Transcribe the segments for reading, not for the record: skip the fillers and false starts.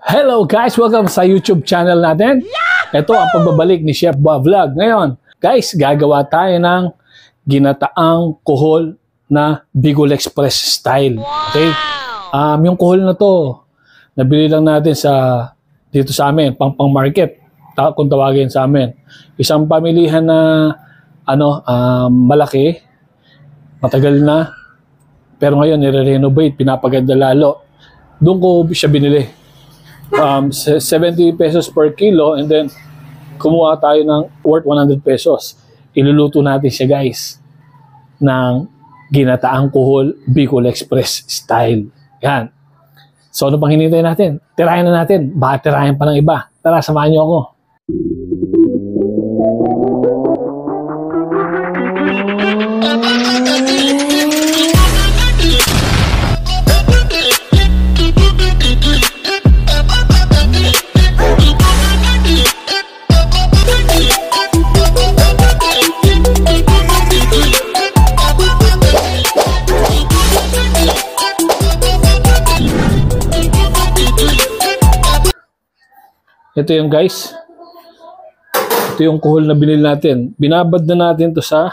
Hello guys! Welcome sa YouTube channel natin. Ito ang pagbabalik ni Chef Boa Vlog. Ngayon, guys, gagawa tayo ng ginataang kuhol na Bicol Express style. Okay? Yung kuhol na to, nabili lang natin dito sa amin, pang market. Kung tawagin sa amin. Isang pamilihan na malaki, matagal na, pero ngayon nire-renovate, pinapaganda lalo. Doon ko siya binili. 70 pesos per kilo, and then kumuha tayo ng worth 100 pesos. Iluluto natin siya, guys, ng ginataang kuhol Bicol Express style. Yan. So ano pang hinintay natin? Tirahin na natin. Baka tirahin pa ng iba. Tara, samahan niyo ako. Ito yung guys. Ito yung kuhol na binili natin. Binabad na natin to sa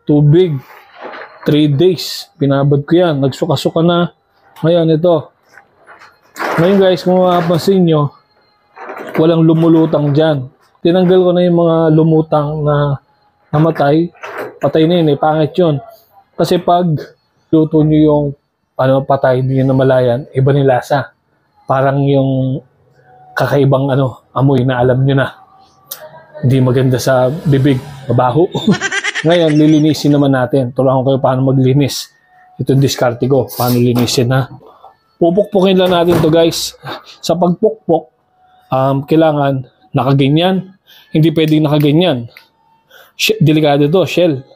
tubig. 3 days. Binabad ko yan. Nagsuka-suka na. Ngayon ito. Ngayon guys, kung mapapansin nyo, walang lumulutang dyan. Tinanggal ko na yung mga lumutang na namatay. Patay na yun eh. Pangit yun. Kasi pag luto nyo yung patay, hindi nyo namalayan, iba ni lasa. Parang yung kakaibang amoy na alam nyo na hindi maganda sa bibig, mabaho. Ngayon, lilinisin naman natin. Turuan ko kayo paano maglinis. Ito yung diskarte ko, paano linisin ha. Pupukpukin lang natin to guys. Sa pagpukpok, kailangan nakaganyan. Hindi pwedeng nakaganyan. Delikado to, shell.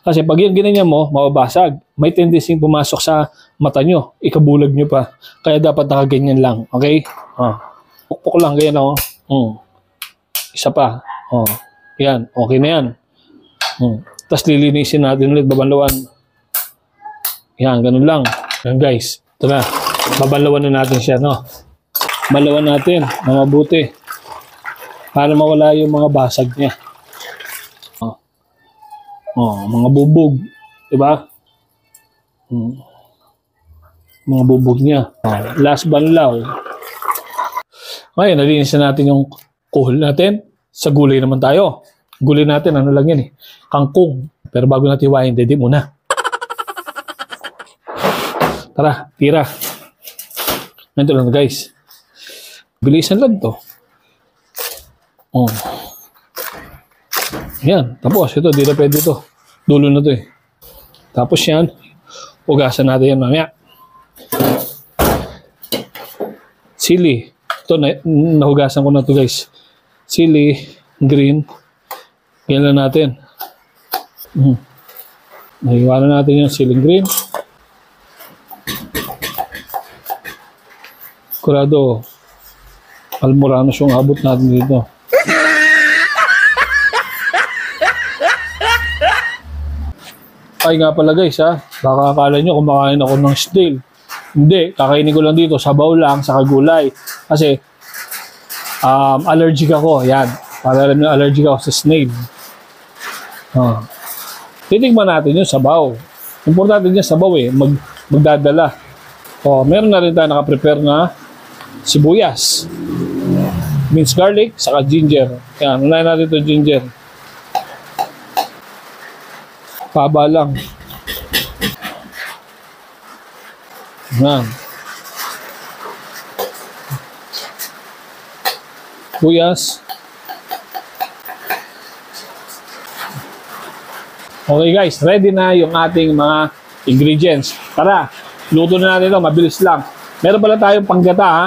Kasi pag yan ginanyan mo, mababasag. May tendency pumasok sa mata nyo. Ikabulag nyo pa. Kaya dapat nakaganyan lang. Okay? Pukpok lang, ganyan o. Isa pa. Yan, okay na yan. Tapos lilinisin natin ulit, babanlawan. Yan, ganun lang. Yan guys. Ito na. Babanlawan na natin siya, no? Banlawan natin, na mabuti. Para mawala yung mga basag niya. Mga bubog. Diba? Mga bubog niya. Last banlaw. Ngayon, nalinis na natin yung kuhol natin. Sa gulay naman tayo. Gulay natin, ano lang yan eh. Kangkong. Pero bago natin iwain, dede muna. Tara, tira. Ganito lang guys. Bilisan lang to. Yan. Tapos, ito, di na pwede to. Dulo na to eh. Tapos yan, ugasan natin yan mamaya. Sili. Ito, nahugasan ko na to guys. Sili, green. Yan lang natin. Nahiwanan natin yung siling green. Kurado, almoranos yung abot natin dito. Ay nga pala guys ha, baka akala nyo kumakain ako ng snail. Hindi, kakainin ko lang dito, sabaw lang, sa kagulay. Kasi, allergic ako, yan. Para alam nyo, allergic ako sa snail. Titigman natin yung sabaw. Importante yung sabaw eh, magdadala. Meron na rin tayo nakaprepare na sibuyas. Minced garlic, saka ginger. Yan, unahin natin ito ginger. Paba lang. Yan. Sibuyas. Okay guys, ready na yung ating mga ingredients. Tara, luto na natin ito, mabilis lang. Meron pala tayong panggata ha.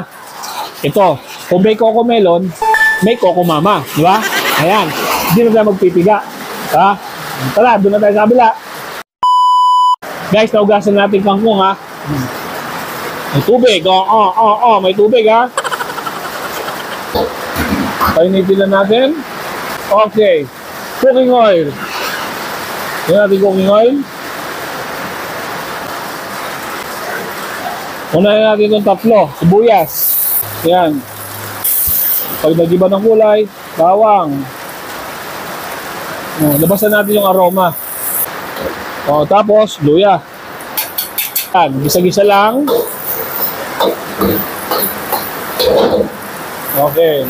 Ito, kung may coco melon, may coco mama. Di ba? Ayan, hindi na tayo magpipiga. Ha? Tara, doon na tayo sa kabila. Guys, naugasan natin kangkong ha. May tubig. May tubig ha. Painitin lang natin. Okay. Cooking oil. Yan natin cooking oil. Unahin natin itong tatlo. Sibuyas. Yan. Pag nag-iba ng kulay, bawang. Labasan natin yung aroma. Tapos, luya. Yan. Gisa-gisa lang. Okay.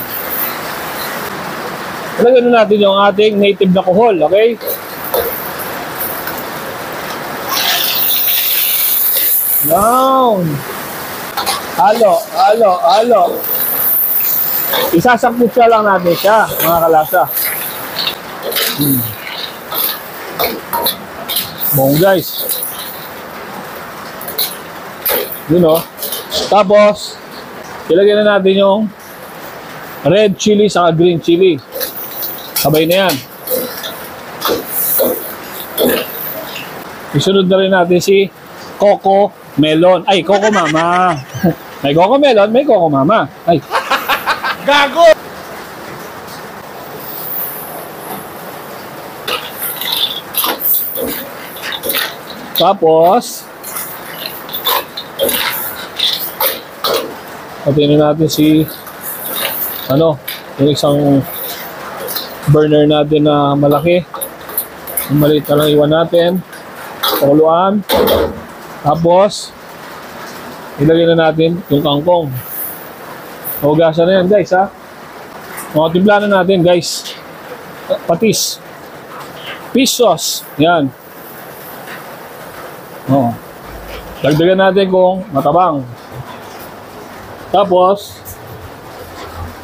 Lagyan na natin yung ating native na kuhol. Okay? Down. Halo. Isasangkot siya lang natin siya, mga kalasa. Bong guys. Yun o. Tapos, ilagyan na natin yung red chili saka green chili. Sabay na yan. Isunod na rin natin si Coco Melon. Ay, Coco Mama. May Coco Melon, may Coco Mama. Ay. Gago! Tapos, patayin natin si yung isang burner natin na malaki. Yung maliit na lang iwan natin. Pakuluan. Tapos, ilagay na natin yung kangkong. Hugasan na yan guys ha. Timpla na natin guys. Patis. Fish sauce. Yan. Dagdagan natin kung matabang. Tapos,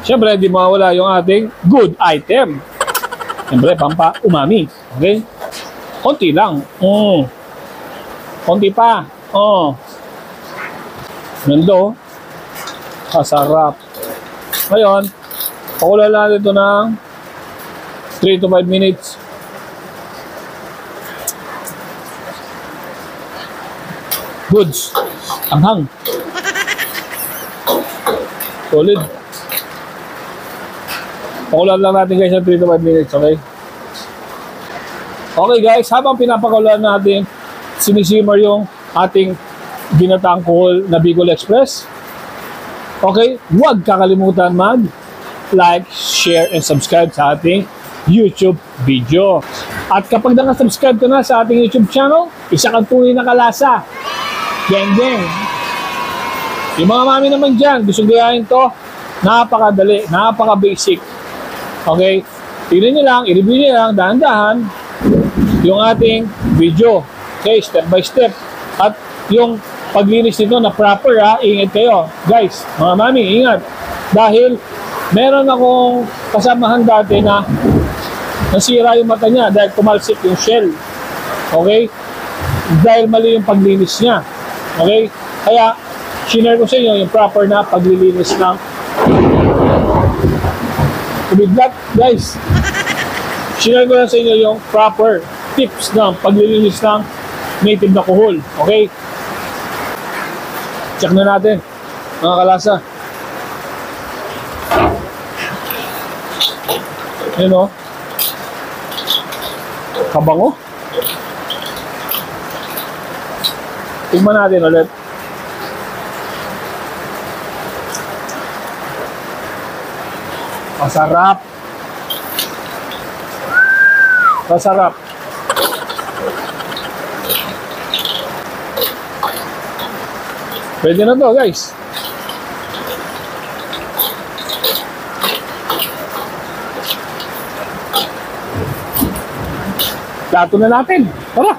syempre di mawala yung ating good item. Syempre pampa-umami. Okay? Konti lang. Konti pa. Nando. Kasarap. Ngayon, pakulan natin ito ng 3 to 5 minutes. Goods. Anghang. Solid. Pakulan lang natin guys ng 3 to 5 minutes, okay? Okay guys, habang pinapakulan natin, sinisimmer yung ating ginataang kuhol na Bicol Express. Okay, huwag kakalimutan mag-like, share, and subscribe sa ating YouTube video. At kapag nakasubscribe ka na sa ating YouTube channel, isa kang tunay na kalasa. Geng. Yung mga mami naman dyan, gusto gayahin to, napakadali, napaka-basic. Okay, tignan nyo lang, i-review nyo lang, dahan-dahan, yung ating video. Okay, step by step. At yung paglinis nito na proper ha, ingat kayo. Guys, mga mami, ingat. Dahil meron akong kasamahan dati na nasira yung mata niya dahil tumalsik yung shell. Okay? Dahil mali yung paglinis niya. Okay? Kaya, sinare ko sa inyo yung proper na paglilinis ng tubig-lat. Guys, sinare ko lang sa inyo yung proper tips ng paglilinis ng native na kuhol. Okay? Check na natin, mga kalasa. Yun o. Kabango. Tignan natin ulit. Masarap. Masarap. Pwede na to guys. Plato na natin. Tara.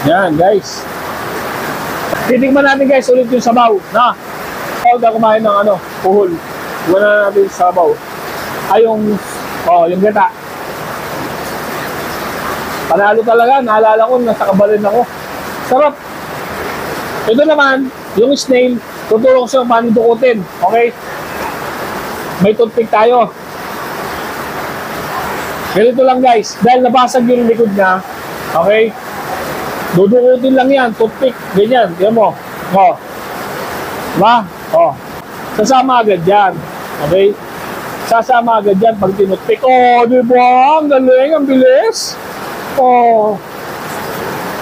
Yan guys. Titigman natin guys ulit yung sabaw na huwag na kumain ng kuhol. Huwag na natin sabaw. Ay yung gata. Panalo talaga, naalala ko, nasa kabalin ako. Sarap. Ito naman, yung snail, tutulong siya paano dukutin. Okay? May toothpick tayo. Ganito lang guys, dahil nabasag yung likod niya, okay? Dudukutin lang yan, toothpick, ganyan, yan mo. Diba? Sasama agad yan. Okay? sasama agad yan pag tinutpik. Oh, di ba? Ang galing, ang bilis. Oh.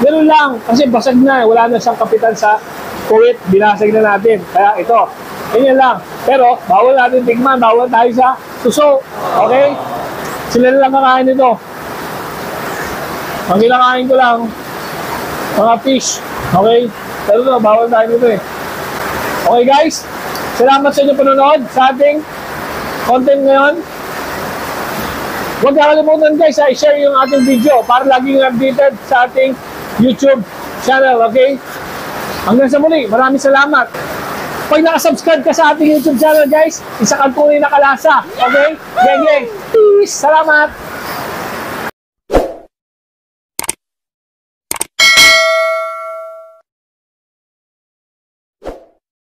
Ganun lang. Kasi basag na. Wala na siyang kapitan sa Kuwait. Binasag na natin. Kaya ito. Ganyan lang. Pero, bawal natin tikman. Bawal tayo sa suso. Okay? Sila na lang kakain nito. Ang kinakain ko lang, mga fish. Okay? Pero ito, bawal tayo nito eh. Okay guys? Salamat sa inyo panonood sa ating content ngayon. Huwag kakalimutan guys, i-share yung ating video para laging updated sa ating YouTube channel, okay? Hanggang sa muli, maraming salamat. Pag nakasubscribe ka sa ating YouTube channel guys, isa kang tunay na kalasa, okay? Geng, geng. Peace! Salamat!